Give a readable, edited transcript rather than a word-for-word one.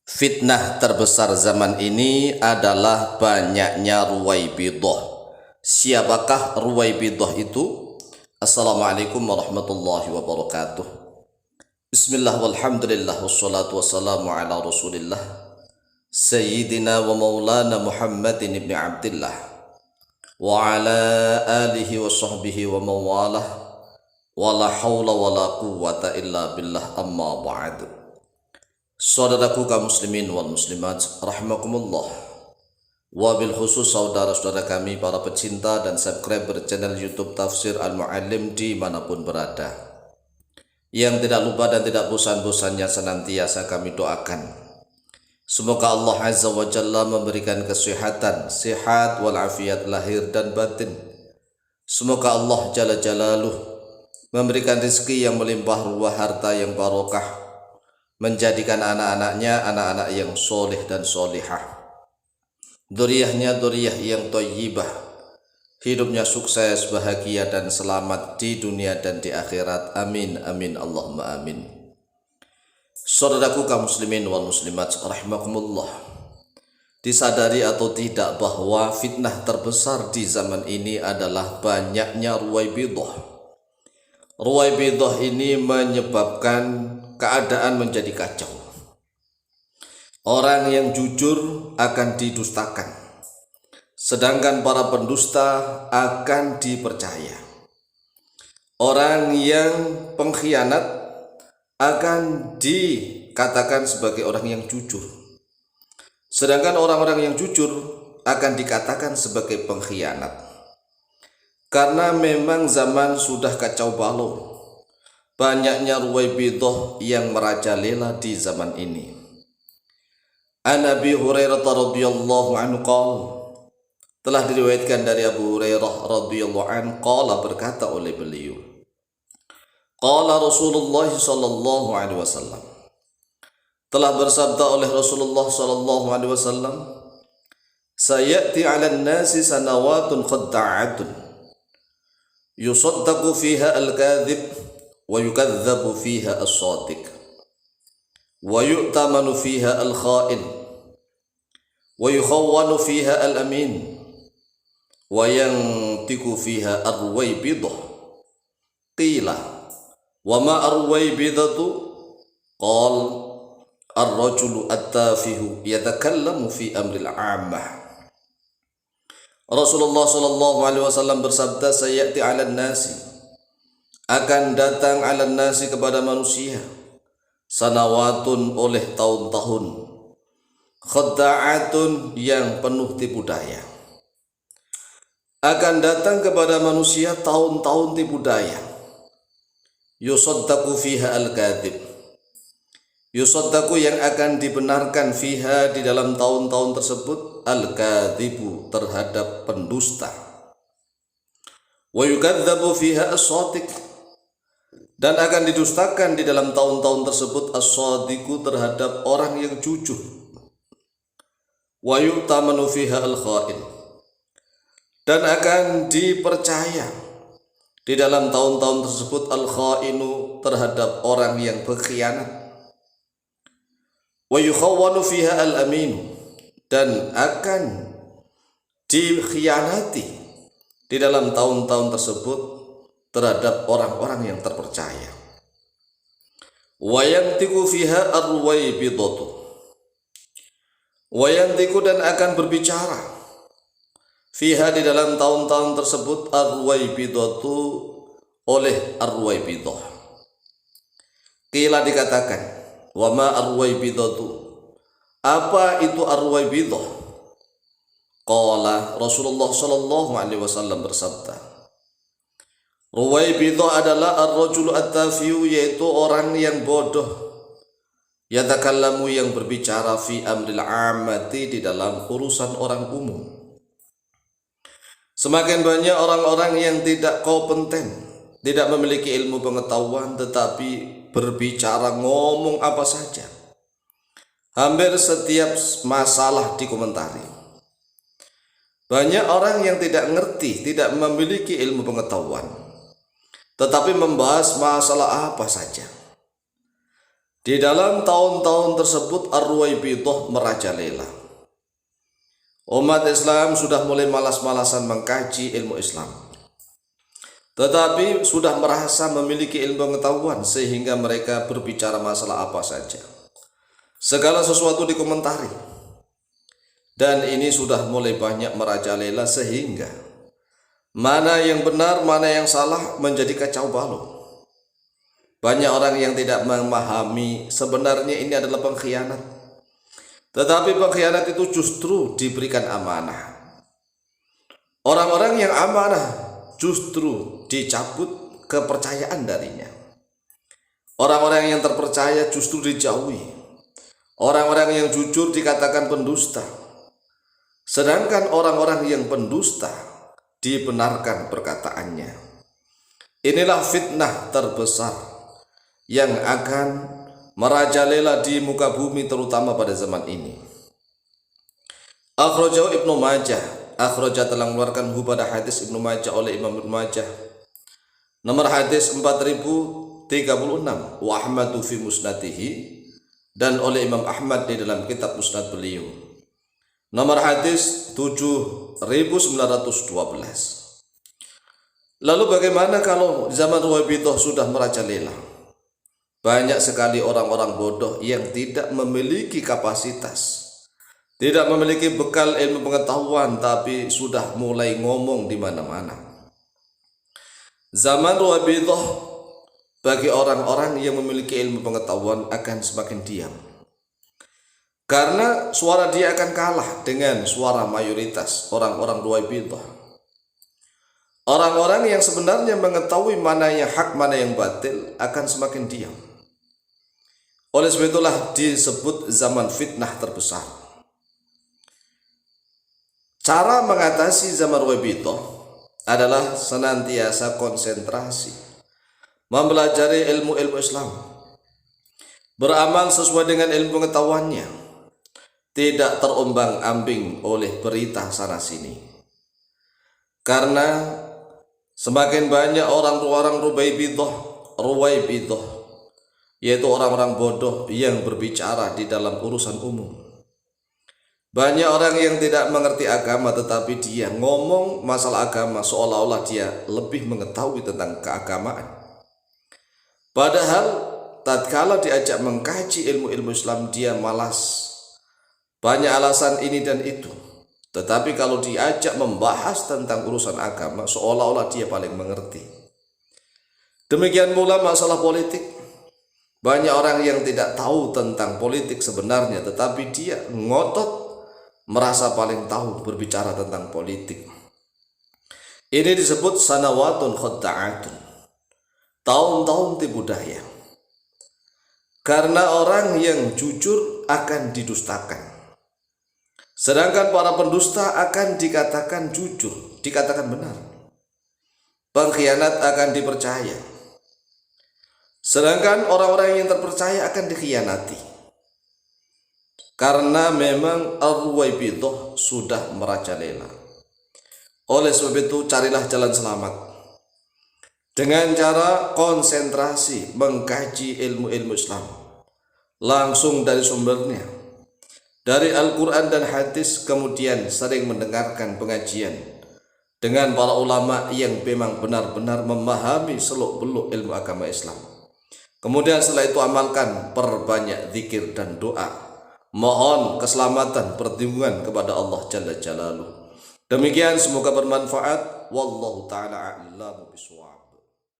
Fitnah terbesar zaman ini adalah banyaknya ruwaibidah. Siapakah ruwaibidah itu? Assalamualaikum warahmatullahi wabarakatuh. Bismillah walhamdulillah wassalatu wassalamu ala rasulillah Sayyidina wa maulana Muhammadin ibn Abdillah wa ala alihi wa sahbihi wa mawalah wa la hawla wa la quwwata illa billah amma ba'du. Saudaraku kaum muslimin wal muslimat rahimakumullah, wabil khusus saudara-saudara kami para pecinta dan subscriber channel YouTube Tafsir Al-Muallim dimanapun berada, yang tidak lupa dan tidak bosan-bosannya senantiasa kami doakan semoga Allah Azza wa Jalla memberikan kesehatan, sehat walafiat lahir dan batin. Semoga Allah Jalla Jalaluh memberikan rezeki yang melimpah ruah, harta yang barokah, menjadikan anak-anaknya anak-anak yang soleh dan solihah, dzurriyyahnya dzurriyyah yang thayyibah, hidupnya sukses, bahagia dan selamat di dunia dan di akhirat. Amin amin Allahumma amin. Saudaraku kaum muslimin wal muslimat rahimakumullah, disadari atau tidak bahwa fitnah terbesar di zaman ini adalah banyaknya ruwaibidah. Ruwaibidah ini menyebabkan keadaan menjadi kacau. Orang yang jujur akan didustakan, sedangkan para pendusta akan dipercaya. Orang yang pengkhianat akan dikatakan sebagai orang yang jujur, sedangkan orang-orang yang jujur akan dikatakan sebagai pengkhianat. Karena memang zaman sudah kacau balau, banyaknya ruwaibidah yang merajalela di zaman ini. An Abi Hurairah radhiyallahu anhu qala, telah diriwayatkan dari Abu Hurairah radhiyallahu anhu qala, berkata oleh beliau, qala Rasulullah sallallahu alaihi wasallam, telah bersabda oleh Rasulullah sallallahu alaihi wasallam, sayati 'alan nasi sanawatun khadda'atun yusaddaqu fiha al-kadhib wa yukadzabu fiha as-shadiq wa yu'tamanu fiha al-kha'in wa yukhawwanu fiha al-amin wa yantiku fiha ar-ruwaibidah. Qila wa ma ar-ruwaibidatu? Qal ar-rajulu at-tafihu yatakallamu fi amri al-'ammah. Rasulullah sallallahu alaihi wasallam bersabda, sayati 'alan nasi, akan datang 'alan nasi kepada manusia, sanawatun oleh tahun-tahun, khadda'atun yang penuh tipu daya. Akan datang kepada manusia tahun-tahun tipu daya. Yusaddaqu fiha al-kadhib, yusaddaqu yang akan dibenarkan fiha di dalam tahun-tahun tersebut, al-kadhibu terhadap pendusta, wa yukadzabu fiha as-shadiq dan akan didustakan di dalam tahun-tahun tersebut as-shadiqu terhadap orang yang jujur, wa yu'tamanu fiha al-kha'in dan akan dipercaya di dalam tahun-tahun tersebut al-kha'inu terhadap orang yang berkhianat, wa yukhawwanu fiha al-aminu dan akan dikhianati di dalam tahun-tahun tersebut terhadap orang-orang yang terpercaya. Wa yantiqu fiha ar-ruwaibidatu, wa yantiqu dan akan berbicara fiha di dalam tahun-tahun tersebut ar-ruwaibidatu oleh ar-ruwaibidah. Qila dikatakan, wa ma ar-ruwaibidatu? Apa itu ar-ruwaibidah? Qala Rasulullah sallallahu alaihi wasallam bersabda, ruwaibidah adalah ar-rajulu at-tafiyu, yaitu orang yang bodoh, yatakallamu yang berbicara fi amril 'ammati di dalam urusan orang umum. Semakin banyak orang-orang yang tidak kompeten, tidak memiliki ilmu pengetahuan, tetapi berbicara ngomong apa saja. Hampir setiap masalah dikomentari. Banyak orang yang tidak ngerti, tidak memiliki ilmu pengetahuan, tetapi membahas masalah apa saja. Di dalam tahun-tahun tersebut Ar-Ruwaibidah merajalela. Umat Islam sudah mulai malas-malasan mengkaji ilmu Islam, tetapi sudah merasa memiliki ilmu pengetahuan sehingga mereka berbicara masalah apa saja. Segala sesuatu dikomentari. Dan ini sudah mulai banyak merajalela sehingga mana yang benar, mana yang salah menjadi kacau balau. Banyak orang yang tidak memahami sebenarnya ini adalah pengkhianat. Tetapi pengkhianat itu justru diberikan amanah. Orang-orang yang amanah justru dicabut kepercayaan darinya. Orang-orang yang terpercaya justru dijauhi. Orang-orang yang jujur dikatakan pendusta. Sedangkan orang-orang yang pendusta dibenarkan perkataannya. Inilah fitnah terbesar yang akan merajalela di muka bumi terutama pada zaman ini. Akhrajahu Ibnu Majah. Akhrajah telah mengeluarkan pada hadis Ibnu Majah oleh Imam Ibnu Majah. Nomor hadis 4036. Wa Ahmadu fi musnadihi. Dan oleh Imam Ahmad di dalam kitab musnad beliau. Nomor hadis 7912. Lalu bagaimana kalau zaman Ruwaibidah sudah merajalela? Banyak sekali orang-orang bodoh yang tidak memiliki kapasitas, tidak memiliki bekal ilmu pengetahuan, tapi sudah mulai ngomong di mana-mana. Zaman Ruwaibidah bagi orang-orang yang memiliki ilmu pengetahuan akan semakin diam. Karena suara dia akan kalah dengan suara mayoritas orang-orang Ruwaibidah. Orang-orang yang sebenarnya mengetahui mana yang hak, mana yang batil akan semakin diam. Oleh sebab itulah disebut zaman fitnah terbesar. Cara mengatasi zaman Ruwaibidah adalah senantiasa konsentrasi, mempelajari ilmu-ilmu Islam, beramal sesuai dengan ilmu pengetahuannya, tidak terombang-ambing oleh berita sana sini. Karena semakin banyak orang-orang Ruwaibidah, yaitu orang-orang bodoh yang berbicara di dalam urusan umum. Banyak orang yang tidak mengerti agama tetapi dia ngomong masalah agama seolah-olah dia lebih mengetahui tentang keagamaan. Padahal tatkala diajak mengkaji ilmu-ilmu Islam dia malas. Banyak alasan ini dan itu. Tetapi kalau diajak membahas tentang urusan agama seolah-olah dia paling mengerti. Demikian pula masalah politik. Banyak orang yang tidak tahu tentang politik sebenarnya, tetapi dia ngotot merasa paling tahu berbicara tentang politik. Ini disebut sanawatun khadda'atun, tahun-tahun tipu daya. Karena orang yang jujur akan didustakan, sedangkan para pendusta akan dikatakan jujur, dikatakan benar. Pengkhianat akan dipercaya, sedangkan orang-orang yang terpercaya akan dikhianati. Karena memang Ar-Ruwaibidah sudah merajalela. Oleh sebab itu carilah jalan selamat dengan cara konsentrasi mengkaji ilmu-ilmu Islam langsung dari sumbernya, dari Al-Quran dan hadis, kemudian sering mendengarkan pengajian dengan para ulama yang memang benar-benar memahami seluk-beluk ilmu agama Islam. Kemudian setelah itu amalkan, perbanyak zikir dan doa, mohon keselamatan, perlindungan kepada Allah Jalla Jalaluh. Demikian, semoga bermanfaat. Wallahu ta'ala a'lamu bishawab.